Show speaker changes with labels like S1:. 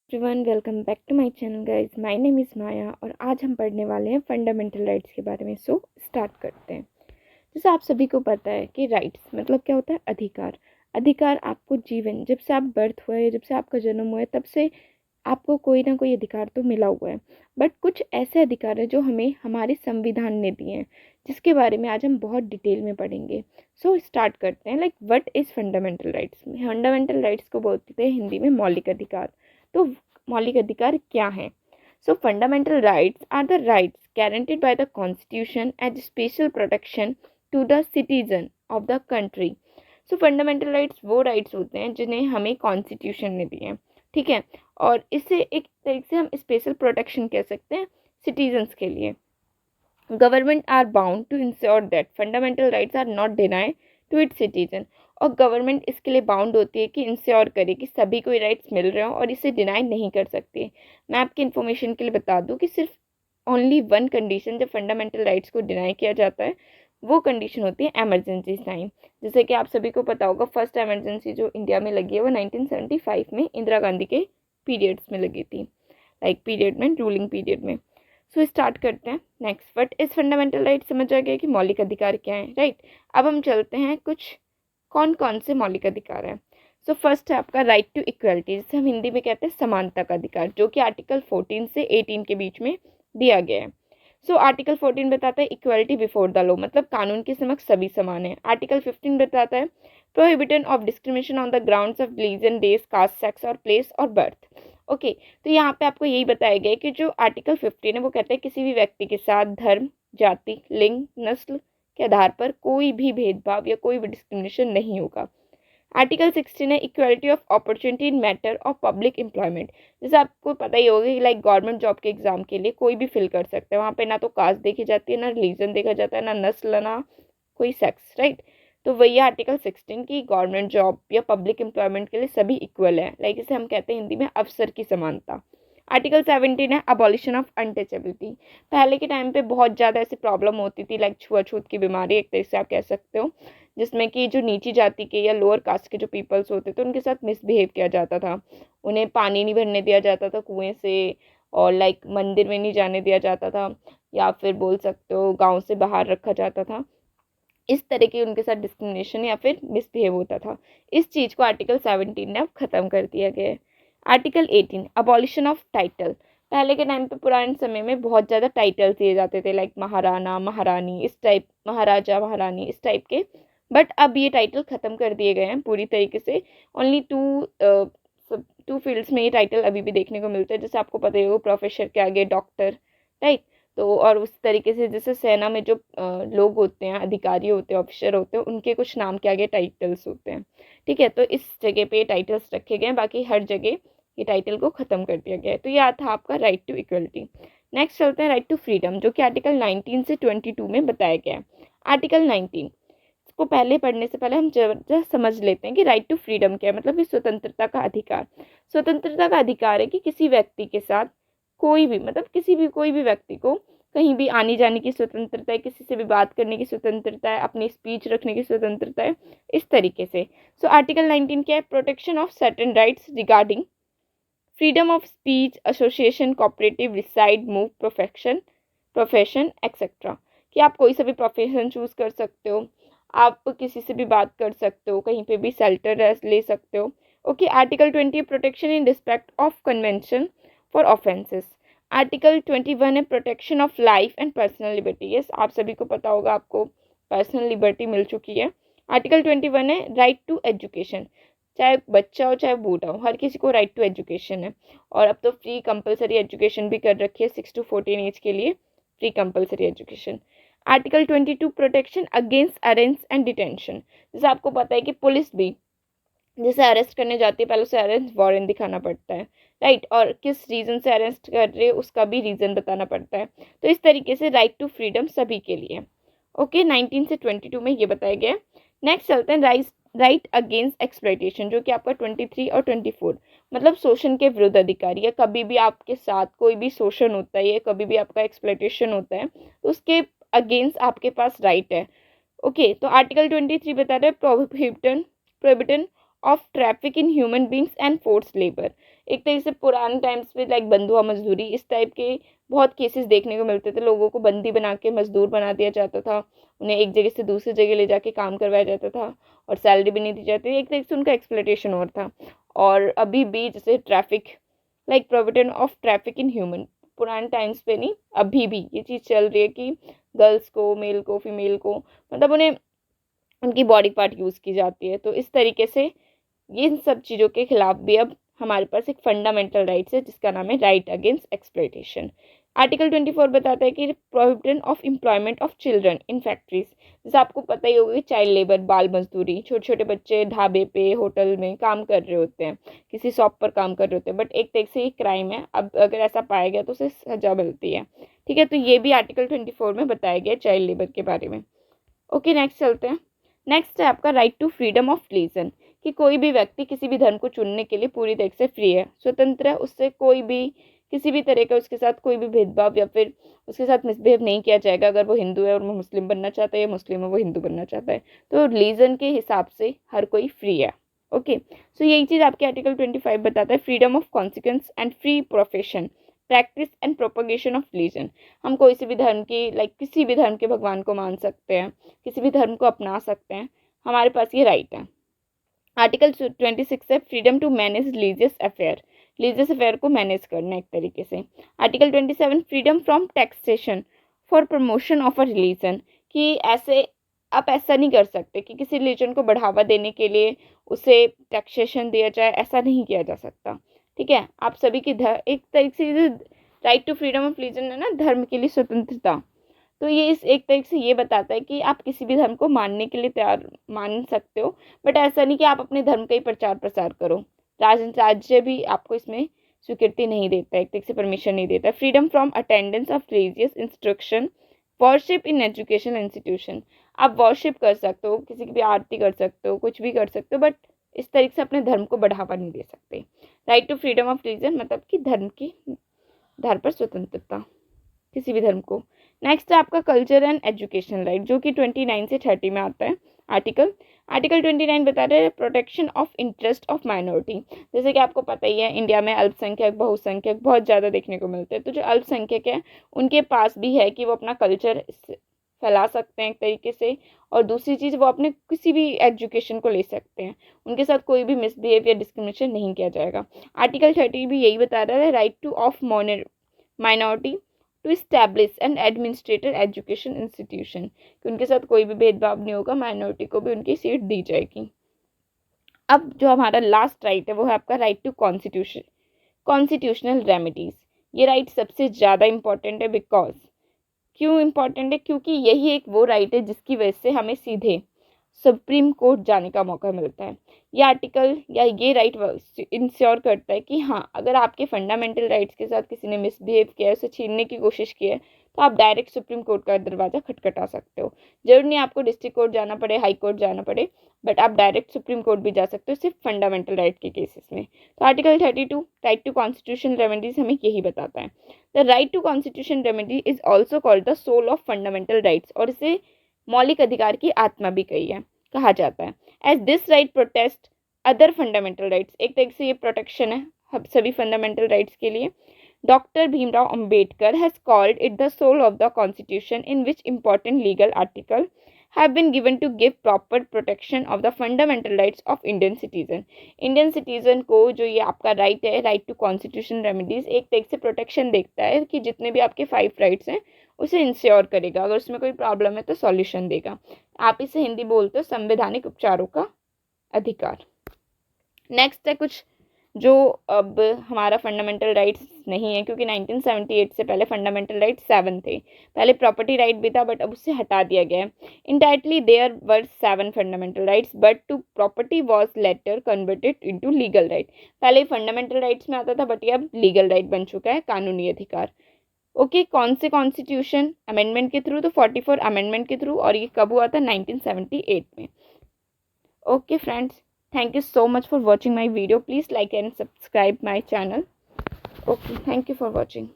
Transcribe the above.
S1: Everyone, welcome back to my channel guys. My name is Maya और आज हम पढ़ने वाले हैं फंडामेंटल राइट्स के बारे में। सो स्टार्ट करते हैं। जैसे आप सभी को पता है कि राइट्स मतलब क्या होता है? अधिकार। अधिकार आपको जीवन, जब से आप बर्थ हुए हैं, जब से आपका जन्म हुआ है, तब से आपको कोई ना कोई अधिकार तो मिला हुआ है। बट कुछ ऐसे अधिकार है जो हमें हमारे संविधान ने दिए हैं, जिसके बारे में आज हम बहुत डिटेल में पढ़ेंगे। सो स्टार्ट करते हैं। Like what is fundamental rights? Fundamental rights को बोलते हैं हिंदी में मौलिक अधिकार। तो मौलिक अधिकार क्या है? So fundamental rights are the rights guaranteed by the constitution as special protection to the citizen of the country. So fundamental rights वो राइट्स होते हैं जिन्हें हमें कॉन्स्टिट्यूशन ने दिए हैं, ठीक है। और इससे एक तरीके से हम स्पेशल प्रोटेक्शन कह सकते हैं सिटीजन्स के लिए। Government are bound to ensure that fundamental rights are not denied to its citizen. और गवर्नमेंट इसके लिए बाउंड होती है कि इंश्योर करे कि सभी को राइट्स मिल रहे हो और इसे डिनाई नहीं कर सकते। मैं आपकी इन्फॉर्मेशन के लिए बता दूं कि सिर्फ ओनली वन कंडीशन जब फंडामेंटल राइट्स को डिनाई किया जाता है, वो कंडीशन होती है एमरजेंसी टाइम। जैसे कि आप सभी को पता होगा, फर्स्ट एमरजेंसी जो इंडिया में लगी है वो 1975 में इंदिरा गांधी के पीरियड्स में लगी थी। लाइक पीरियड में, रूलिंग पीरियड में। सो स्टार्ट करते हैं। Next, what is fundamental right? समझ आ गया कि मौलिक अधिकार क्या है, राइट। अब हम चलते हैं कुछ कौन कौन से मौलिक अधिकार हैं। सो फर्स्ट है आपका राइट टू इक्वलिटी, जिसे हम हिंदी में कहते हैं समानता का अधिकार, जो कि आर्टिकल 14 से 18 के बीच में दिया गया है। सो आर्टिकल 14 बताता है इक्वलिटी बिफोर द लॉ, मतलब कानून के समक्ष सभी समान है। आर्टिकल 15 बताता है prohibition of discrimination on the grounds of religion, race, caste, sex और प्लेस और बर्थ। ओके, तो यहाँ पे आपको यही बताया गया है कि जो आर्टिकल 15 है वो कहता है किसी भी व्यक्ति के साथ धर्म, जाति, लिंग, नस्ल के आधार पर कोई भी भेदभाव या कोई भी डिस्क्रिमिनेशन नहीं होगा। आर्टिकल 16 है equality of opportunity in matter of public employment. जैसे आपको पता ही होगा कि लाइक गवर्नमेंट जॉब के एग्जाम के लिए कोई भी फिल कर सकता है। वहाँ पे ना तो कास्ट देखी जाती है, ना रिलीजन देखा जाता है, ना नस्ल, ना कोई सेक्स, राइट। तो वही है आर्टिकल 16 की गवर्नमेंट जॉब या पब्लिक एम्प्लॉयमेंट के लिए सभी इक्वल है। लाइक इसे हम कहते हैं हिंदी में अवसर की समानता। आर्टिकल 17 है अबॉलिशन ऑफ अनटचेबिलिटी। पहले के टाइम पे बहुत ज़्यादा ऐसी प्रॉब्लम होती थी, लाइक छुआछूत की बीमारी एक तरह से आप कह सकते हो, जिसमें कि जो नीची जाति के या लोअर कास्ट के जो पीपल्स होते थे उनके साथ मिसबिहेव किया जाता था। उन्हें पानी नहीं भरने दिया जाता था कुएं से, और लाइक मंदिर में नहीं जाने दिया जाता था, या फिर बोल सकते हो गांव से बाहर रखा जाता था। इस तरह की उनके साथ डिस्क्रिमिनेशन या फिर मिसबिहेव होता था। इस चीज़ को आर्टिकल 17 ने अब ख़त्म कर दिया गया है। Article 18 abolition of title. पहले के टाइम पे पुराने समय में बहुत ज़्यादा टाइटल्स दिए जाते थे, लाइक महाराणा, महारानी, इस टाइप, महाराजा, महारानी, इस टाइप के। बट अब ये टाइटल ख़त्म कर दिए गए हैं पूरी तरीके से। ओनली टू फील्ड्स में ये टाइटल अभी भी देखने को मिलते हैं। जैसे आपको पता ही होगा, प्रोफेसर के आगे डॉक्टर, राइट। तो और उस तरीके से जैसे सेना में जो लोग होते हैं, अधिकारी होते हैं, ऑफिसर होते हैं, उनके कुछ नाम के आगे टाइटल्स होते हैं, ठीक है। तो इस जगह पे टाइटल्स रखे गए हैं, बाकी हर जगह ये टाइटल को ख़त्म कर दिया गया है। तो ये था आपका राइट टू इक्वलिटी। नेक्स्ट चलते हैं राइट टू फ्रीडम, जो कि आर्टिकल 19 से 22 में बताया गया है। आर्टिकल 19 को पहले पढ़ने से पहले हम जबरदस्त समझ लेते हैं कि राइट टू फ्रीडम क्या है। मतलब कि स्वतंत्रता का अधिकार। स्वतंत्रता का अधिकार है कि किसी व्यक्ति के साथ कोई भी, मतलब कोई भी व्यक्ति को कहीं भी आने जाने की स्वतंत्रता है, किसी से भी बात करने की स्वतंत्रता है, अपनी स्पीच रखने की स्वतंत्रता है, इस तरीके से। सो आर्टिकल 19 क्या है? Protection of certain rights regarding freedom of speech, association, cooperative, reside, move, profession etcetera. कि आप कोई सा भी प्रोफेशन चूज कर सकते हो, आप किसी से भी बात कर सकते हो, कहीं पे भी शेल्टर ले सकते हो। Okay, article 20 protection in respect of convention for offences. Article 21 है protection of life and personal liberty. Yes, आप सभी को पता होगा, आपको पर्सनल लिबर्टी मिल चुकी है। आर्टिकल 21 है राइट टू एजुकेशन। चाहे बच्चा हो चाहे बूढ़ा हो, हर किसी को राइट टू एजुकेशन है। और अब तो फ्री कंपलसरी एजुकेशन भी कर रखी है 6 to 14 एज के लिए, free compulsory education. Article 22 protection against arrest and detention. जैसे आपको पता है कि पुलिस भी जैसे अरेस्ट करने जाती है, पहले उसे अरेस्ट वारंट दिखाना पड़ता है, राइट। और किस रीज़न से अरेस्ट कर रहे उसका भी रीज़न बताना पड़ता है। तो इस तरीके से राइट टू फ्रीडम सभी के लिए। ओके, 19 से 22 में ये बताया गया। नेक्स्ट चलते हैं राइट अगेंस्ट एक्सप्लॉइटेशन, जो कि आपका 23 और 24, मतलब शोषण के विरुद्ध अधिकारी। या कभी भी आपके साथ कोई भी शोषण होता है या कभी भी आपका एक्सप्लॉइटेशन होता है, तो उसके अगेंस्ट आपके पास राइट है। ओके, तो आर्टिकल 23 बता रहा है prohibition of traffic in human beings and force labour. एक तरीके से पुराने टाइम्स पे लाइक बंधुआ मजदूरी, इस टाइप के बहुत केसेस देखने को मिलते थे। लोगों को बंदी बना के मजदूर बना दिया जाता था, उन्हें एक जगह से दूसरी जगह ले जाके काम करवाया जाता था और सैलरी भी नहीं दी जाती, एक तरीके से उनका एक्सप्लॉयटेशन और था। और अभी भी जैसे traffic, like provision of traffic in human, पुराने टाइम्स पे नहीं, अभी भी ये चीज़ चल रही है कि गर्ल्स को, मेल को, फीमेल को, मतलब उन्हें उनकी बॉडी पार्ट यूज़ की जाती है। तो इस तरीके से इन सब चीज़ों के खिलाफ भी अब हमारे पास एक फंडामेंटल राइट्स है जिसका नाम है राइट अगेंस्ट एक्सप्लॉयटेशन। आर्टिकल 24 बताता है कि prohibition of employment of children in factories, जैसे आपको पता ही होगा कि चाइल्ड लेबर, बाल मजदूरी, छोटे छोटे बच्चे ढाबे पे, होटल में काम कर रहे होते हैं, किसी शॉप पर काम कर रहे होते हैं, बट एक तरीके से ये क्राइम है। अब अगर ऐसा पाया गया तो उसे सजा मिलती है। ठीक है, तो ये भी आर्टिकल 24 में बताया गया चाइल्ड लेबर के बारे में। ओके, नेक्स्ट चलते हैं। नेक्स्ट है आपका right to freedom of religion, कि कोई भी व्यक्ति किसी भी धर्म को चुनने के लिए पूरी तरह से फ्री है, स्वतंत्र है, उससे कोई भी किसी भी तरह का उसके साथ कोई भी भेदभाव या फिर उसके साथ मिसबिहेव नहीं किया जाएगा। अगर वो हिंदू है और वो मुस्लिम बनना चाहता है, या मुस्लिम है वो हिंदू बनना चाहता है, तो रिलीजन के हिसाब से हर कोई फ्री है। ओके, सो यही चीज़ आपके आर्टिकल 25 बताता है, freedom of consequence and free profession, practice and propagation of religion. हम कोई से भी धर्म की, लाइक किसी भी धर्म के भगवान को मान सकते हैं, किसी भी धर्म को अपना सकते हैं, हमारे पास ये राइट है। आर्टिकल 26 है freedom to manage religious affair, religious affair को मैनेज करना एक तरीके से। Article 27 freedom from taxation for promotion of a religion, कि ऐसे आप ऐसा नहीं कर सकते कि किसी रिलीजन को बढ़ावा देने के लिए उसे टैक्सेशन दिया जाए, ऐसा नहीं किया जा सकता। ठीक है, आप सभी की एक तरीके से right to freedom of religion है ना, धर्म के लिए स्वतंत्रता, तो ये इस एक तरीके से ये बताता है कि आप किसी भी धर्म को मानने के लिए तैयार मान सकते हो, बट ऐसा नहीं कि आप अपने धर्म का ही प्रचार प्रसार करो। राज्य भी आपको इसमें स्वीकृति नहीं देता है, एक तरीके से परमिशन नहीं देता। Freedom from attendance of religious instruction, worship in education institution, आप वर्शिप कर सकते हो, किसी की भी आरती कर सकते हो, कुछ भी कर सकते हो, बट इस तरीके से अपने धर्म को बढ़ावा नहीं दे सकते। Right to freedom of religion मतलब कि धर्म की आधार पर स्वतंत्रता, किसी भी धर्म को। नेक्स्ट है आपका कल्चर एंड एजुकेशन राइट, जो कि 29 से 30 में आता है आर्टिकल। आर्टिकल 29 बता रहे हैं protection of interest of minority, जैसे कि आपको पता ही है इंडिया में अल्पसंख्यक, बहुसंख्यक बहुत ज़्यादा देखने को मिलते हैं। तो जो अल्पसंख्यक है उनके पास भी है कि वो अपना कल्चर फैला सकते हैं एक तरीके से, और दूसरी चीज़ वो अपने किसी भी एजुकेशन को ले सकते हैं, उनके साथ कोई भी मिसबिहेव या डिस्क्रिमिनेशन नहीं किया जाएगा। आर्टिकल 30 भी यही बता रहा है, right to of minority to establish and administrator education institution, कि उनके साथ कोई भी भेदभाव नहीं होगा, माइनॉरिटी को भी उनकी सीट दी जाएगी। अब जो हमारा लास्ट राइट है वो है आपका राइट टू कॉन्स्टिट्यूशनल रेमेडीज। ये राइट सबसे ज़्यादा इंपॉर्टेंट है, बिकॉज क्यों इंपॉर्टेंट है, क्योंकि यही एक वो राइट है जिसकी वजह से हमें सीधे सुप्रीम कोर्ट जाने का मौका मिलता है। ये आर्टिकल या ये राइट इंश्योर करता है कि हाँ, अगर आपके फंडामेंटल राइट्स के साथ किसी ने मिसबिहेव किया है, उसे छीनने की कोशिश की है, तो आप डायरेक्ट सुप्रीम कोर्ट का दरवाज़ा खटखटा सकते हो। जरूर नहीं आपको डिस्ट्रिक्ट कोर्ट जाना पड़े, हाई कोर्ट जाना पड़े, बट आप डायरेक्ट सुप्रीम कोर्ट भी जा सकते हो सिर्फ फंडामेंटल राइट के केसेस में। तो article 32 right to constitution remedies हमें यही बताता है। The right to constitution remedy is also called the soul of fundamental rights, और इसे मौलिक अधिकार की आत्मा भी कहा जाता है। As this right protest other fundamental rights, एक तरीके से ये प्रोटेक्शन है हम सभी फंडामेंटल राइट्स के लिए। Doctor Bhimrao Ambedkar has called it the soul of the constitution in which important legal article have been given to give proper protection of the fundamental rights of Indian citizen। Indian citizen को जो ये आपका right है, right to constitution remedies, एक तरीके से protection देखता है कि जितने भी आपके 5 राइट्स हैं उसे इंश्योर करेगा, अगर उसमें कोई प्रॉब्लम है तो सॉल्यूशन देगा। आप इसे हिंदी बोलते हो संवैधानिक उपचारों का अधिकार। नेक्स्ट है कुछ जो अब हमारा फंडामेंटल राइट्स नहीं है, क्योंकि 1978 से पहले फंडामेंटल राइट्स 7 थे। पहले प्रॉपर्टी राइट भी था, बट अब उससे हटा दिया गया है। Entirely there were 7 fundamental rights, but to property was later converted into legal right. पहले फंडामेंटल राइट्स में आता था, बट ये अब लीगल राइट बन चुका है, कानूनी अधिकार। ओके, कौन से कॉन्स्टिट्यूशन अमेंडमेंट के थ्रू? तो 44 अमेंडमेंट के थ्रू, और ये कब हुआ था? 1978 में। Okay friends, thank you so much for watching my video. Please like and subscribe my channel. Okay, thank you for watching.